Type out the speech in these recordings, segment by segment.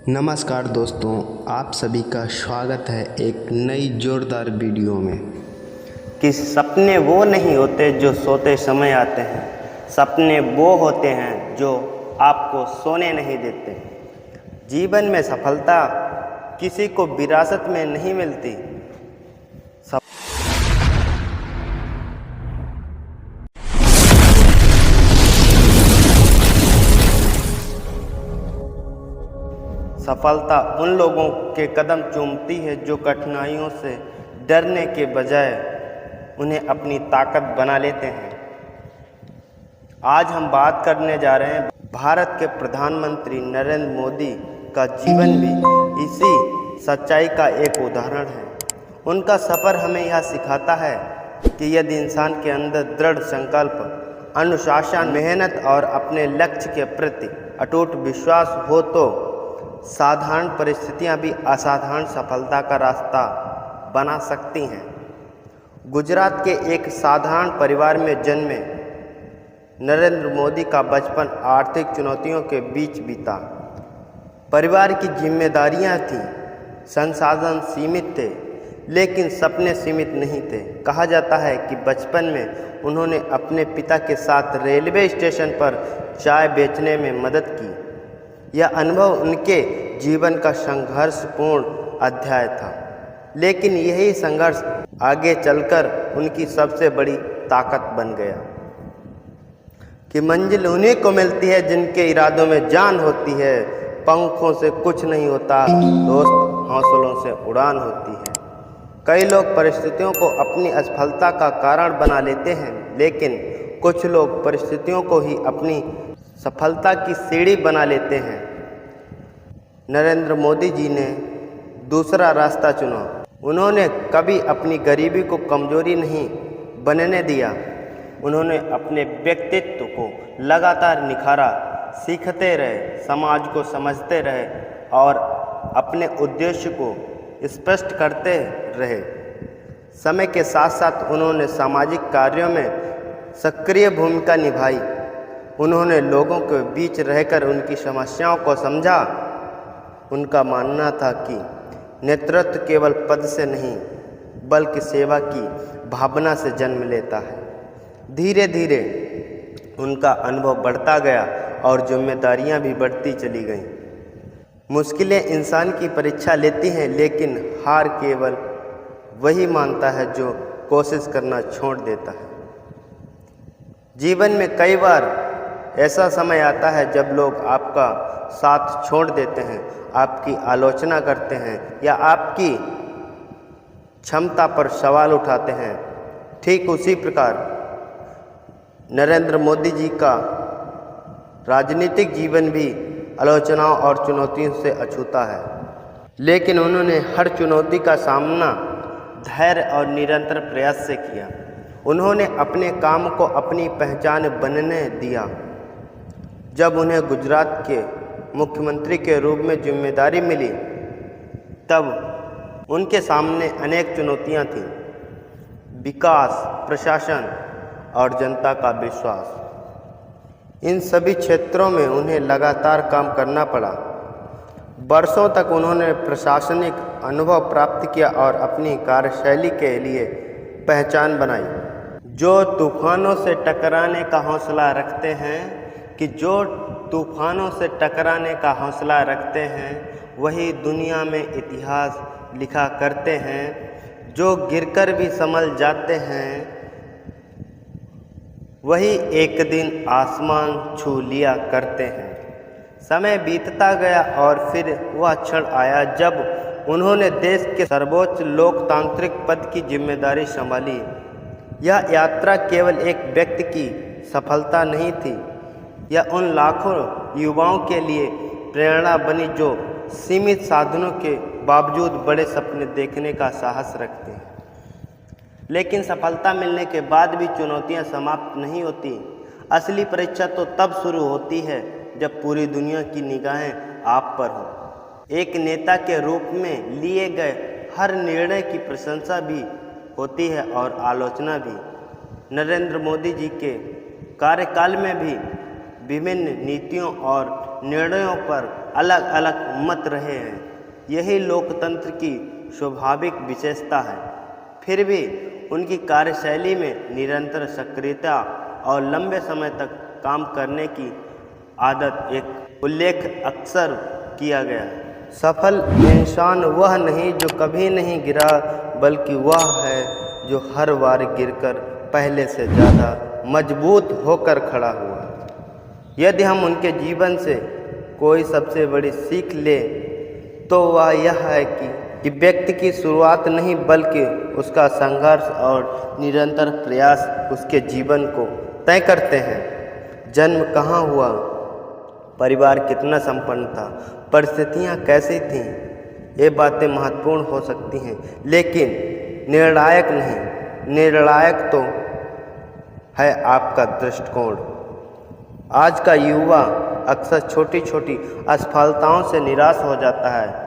नमस्कार दोस्तों, आप सभी का स्वागत है एक नई जोरदार वीडियो में। कि सपने वो नहीं होते जो सोते समय आते हैं, सपने वो होते हैं जो आपको सोने नहीं देते। जीवन में सफलता किसी को विरासत में नहीं मिलती। सफलता उन लोगों के कदम चूमती है जो कठिनाइयों से डरने के बजाय उन्हें अपनी ताकत बना लेते हैं। आज हम बात करने जा रहे हैं भारत के प्रधानमंत्री नरेंद्र मोदी का जीवन भी इसी सच्चाई का एक उदाहरण है। उनका सफ़र हमें यह सिखाता है कि यदि इंसान के अंदर दृढ़ संकल्प, अनुशासन, मेहनत और अपने लक्ष्य के प्रति अटूट विश्वास हो तो साधारण परिस्थितियां भी असाधारण सफलता का रास्ता बना सकती हैं। गुजरात के एक साधारण परिवार में जन्मे नरेंद्र मोदी का बचपन आर्थिक चुनौतियों के बीच बीता। परिवार की जिम्मेदारियां थीं, संसाधन सीमित थे, लेकिन सपने सीमित नहीं थे। कहा जाता है कि बचपन में उन्होंने अपने पिता के साथ रेलवे स्टेशन पर चाय बेचने में मदद की। यह अनुभव उनके जीवन का संघर्षपूर्ण अध्याय था, लेकिन यही संघर्ष आगे चलकर उनकी सबसे बड़ी ताकत बन गया। कि मंजिल उन्हीं को मिलती है जिनके इरादों में जान होती है। पंखों से कुछ नहीं होता दोस्त, हौसलों से उड़ान होती है। कई लोग परिस्थितियों को अपनी असफलता का कारण बना लेते हैं, लेकिन कुछ लोग परिस्थितियों को ही अपनी सफलता की सीढ़ी बना लेते हैं। नरेंद्र मोदी जी ने दूसरा रास्ता चुना। उन्होंने कभी अपनी गरीबी को कमजोरी नहीं बनने दिया। उन्होंने अपने व्यक्तित्व को लगातार निखारा, सीखते रहे, समाज को समझते रहे और अपने उद्देश्य को स्पष्ट करते रहे। समय के साथ साथ उन्होंने सामाजिक कार्यों में सक्रिय भूमिका निभाई। उन्होंने लोगों के बीच रहकर उनकी समस्याओं को समझा। उनका मानना था कि नेतृत्व केवल पद से नहीं बल्कि सेवा की भावना से जन्म लेता है। धीरे धीरे उनका अनुभव बढ़ता गया और जिम्मेदारियां भी बढ़ती चली गईं। मुश्किलें इंसान की परीक्षा लेती हैं, लेकिन हार केवल वही मानता है जो कोशिश करना छोड़ देता है। जीवन में कई बार ऐसा समय आता है जब लोग आपका साथ छोड़ देते हैं, आपकी आलोचना करते हैं या आपकी क्षमता पर सवाल उठाते हैं। ठीक उसी प्रकार नरेंद्र मोदी जी का राजनीतिक जीवन भी आलोचनाओं और चुनौतियों से अछूता है, लेकिन उन्होंने हर चुनौती का सामना धैर्य और निरंतर प्रयास से किया। उन्होंने अपने काम को अपनी पहचान बनने दिया। जब उन्हें गुजरात के मुख्यमंत्री के रूप में जिम्मेदारी मिली, तब उनके सामने अनेक चुनौतियां थीं। विकास, प्रशासन और जनता का विश्वास, इन सभी क्षेत्रों में उन्हें लगातार काम करना पड़ा। वर्षों तक उन्होंने प्रशासनिक अनुभव प्राप्त किया और अपनी कार्यशैली के लिए पहचान बनाई। जो तूफानों से टकराने का हौसला रखते हैं तूफानों से टकराने का हौसला रखते हैं, वही दुनिया में इतिहास लिखा करते हैं। जो गिरकर भी संभल जाते हैं, वही एक दिन आसमान छू लिया करते हैं। समय बीतता गया और फिर वह क्षण आया जब उन्होंने देश के सर्वोच्च लोकतांत्रिक पद की जिम्मेदारी संभाली। यह यात्रा केवल एक व्यक्ति की सफलता नहीं थी, यह उन लाखों युवाओं के लिए प्रेरणा बनी जो सीमित साधनों के बावजूद बड़े सपने देखने का साहस रखते हैं। लेकिन सफलता मिलने के बाद भी चुनौतियां समाप्त नहीं होती। असली परीक्षा तो तब शुरू होती है जब पूरी दुनिया की निगाहें आप पर हो। एक नेता के रूप में लिए गए हर निर्णय की प्रशंसा भी होती है और आलोचना भी। नरेंद्र मोदी जी के कार्यकाल में भी विभिन्न नीतियों और निर्णयों पर अलग अलग मत रहे हैं। यही लोकतंत्र की स्वाभाविक विशेषता है। फिर भी उनकी कार्यशैली में निरंतर सक्रियता और लंबे समय तक काम करने की आदत एक उल्लेख अक्सर किया गया है। सफल इंसान वह नहीं जो कभी नहीं गिरा, बल्कि वह है जो हर बार गिरकर पहले से ज़्यादा मजबूत होकर खड़ा हुआ। यदि हम उनके जीवन से कोई सबसे बड़ी सीख ले तो वह यह है कि व्यक्ति की शुरुआत नहीं बल्कि उसका संघर्ष और निरंतर प्रयास उसके जीवन को तय करते हैं। जन्म कहाँ हुआ, परिवार कितना संपन्न था, परिस्थितियाँ कैसी थीं, ये बातें महत्वपूर्ण हो सकती हैं लेकिन निर्णायक नहीं। निर्णायक तो है आपका दृष्टिकोण। आज का युवा अक्सर छोटी छोटी असफलताओं से निराश हो जाता है।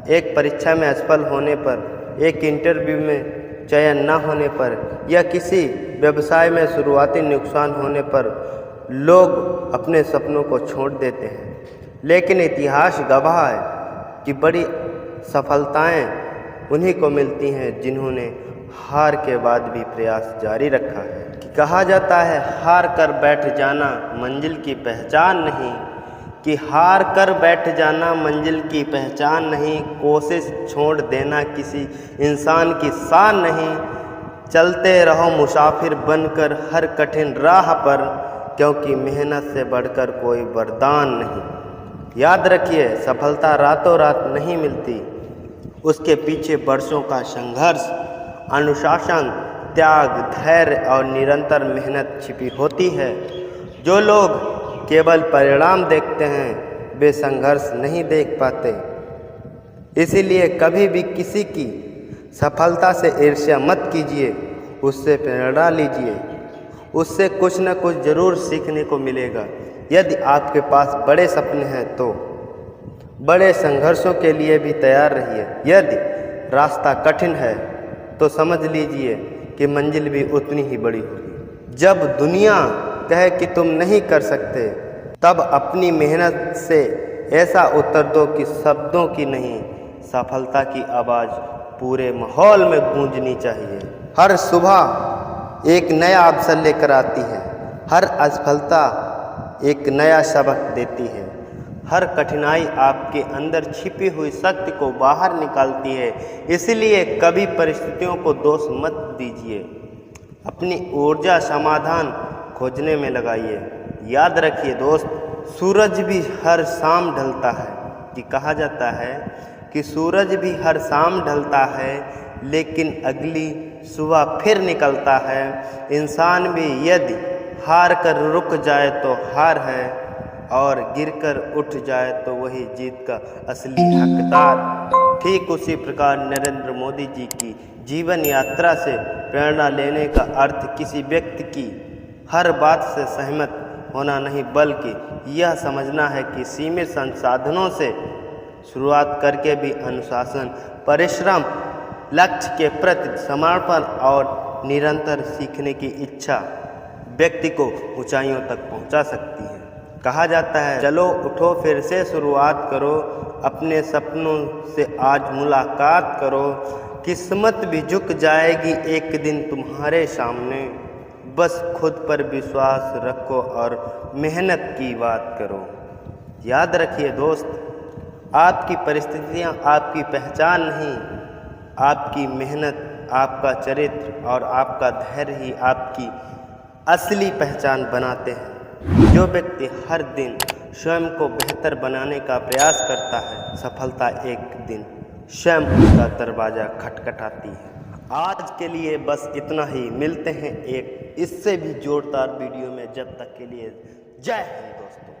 एक परीक्षा में असफल होने पर, एक इंटरव्यू में चयन न होने पर या किसी व्यवसाय में शुरुआती नुकसान होने पर लोग अपने सपनों को छोड़ देते हैं। लेकिन इतिहास गवाह है कि बड़ी सफलताएं उन्हीं को मिलती हैं जिन्होंने हार के बाद भी प्रयास जारी रखा है। कहा जाता है हार कर बैठ जाना मंजिल की पहचान नहीं, कि हार कर बैठ जाना मंजिल की पहचान नहीं, कोशिश छोड़ देना किसी इंसान की शान नहीं। चलते रहो मुसाफिर बनकर हर कठिन राह पर, क्योंकि मेहनत से बढ़कर कोई वरदान नहीं। याद रखिए, सफलता रातों रात नहीं मिलती, उसके पीछे वर्षों का संघर्ष, अनुशासन, त्याग, धैर्य और निरंतर मेहनत छिपी होती है। जो लोग केवल परिणाम देखते हैं वे संघर्ष नहीं देख पाते। इसीलिए कभी भी किसी की सफलता से ईर्ष्या मत कीजिए, उससे प्रेरणा लीजिए, उससे कुछ न कुछ जरूर सीखने को मिलेगा। यदि आपके पास बड़े सपने हैं तो बड़े संघर्षों के लिए भी तैयार रहिए। यदि रास्ता कठिन है तो समझ लीजिए कि मंजिल भी उतनी ही बड़ी होगी। जब दुनिया कहे कि तुम नहीं कर सकते, तब अपनी मेहनत से ऐसा उत्तर दो कि शब्दों की नहीं, सफलता की आवाज़ पूरे माहौल में गूंजनी चाहिए। हर सुबह एक नया अवसर लेकर आती है, हर असफलता एक नया सबक देती है, हर कठिनाई आपके अंदर छिपी हुई शक्ति को बाहर निकालती है। इसलिए कभी परिस्थितियों को दोष मत दीजिए, अपनी ऊर्जा समाधान खोजने में लगाइए। याद रखिए दोस्त, सूरज भी हर शाम ढलता है, कि कहा जाता है कि सूरज भी हर शाम ढलता है लेकिन अगली सुबह फिर निकलता है। इंसान भी यदि हार कर रुक जाए तो हार है, और गिरकर उठ जाए तो वही जीत का असली हकदार। ठीक उसी प्रकार नरेंद्र मोदी जी की जीवन यात्रा से प्रेरणा लेने का अर्थ किसी व्यक्ति की हर बात से सहमत होना नहीं, बल्कि यह समझना है कि सीमित संसाधनों से शुरुआत करके भी अनुशासन, परिश्रम, लक्ष्य के प्रति समर्पण और निरंतर सीखने की इच्छा व्यक्ति को ऊंचाइयों तक पहुंचा सकती है। कहा जाता है चलो उठो फिर से शुरुआत करो, अपने सपनों से आज मुलाकात करो, किस्मत भी झुक जाएगी एक दिन तुम्हारे सामने। बस खुद पर विश्वास रखो और मेहनत की बात करो। याद रखिए दोस्त, आपकी परिस्थितियाँ आपकी पहचान नहीं, आपकी मेहनत, आपका चरित्र और आपका धैर्य ही आपकी असली पहचान बनाते हैं। जो व्यक्ति हर दिन स्वयं को बेहतर बनाने का प्रयास करता है, सफलता एक दिन स्वयं उसका दरवाज़ा खटखटाती है। आज के लिए बस इतना ही, मिलते हैं एक इससे भी जोरदार वीडियो में। जब तक के लिए जय हिंद दोस्तों।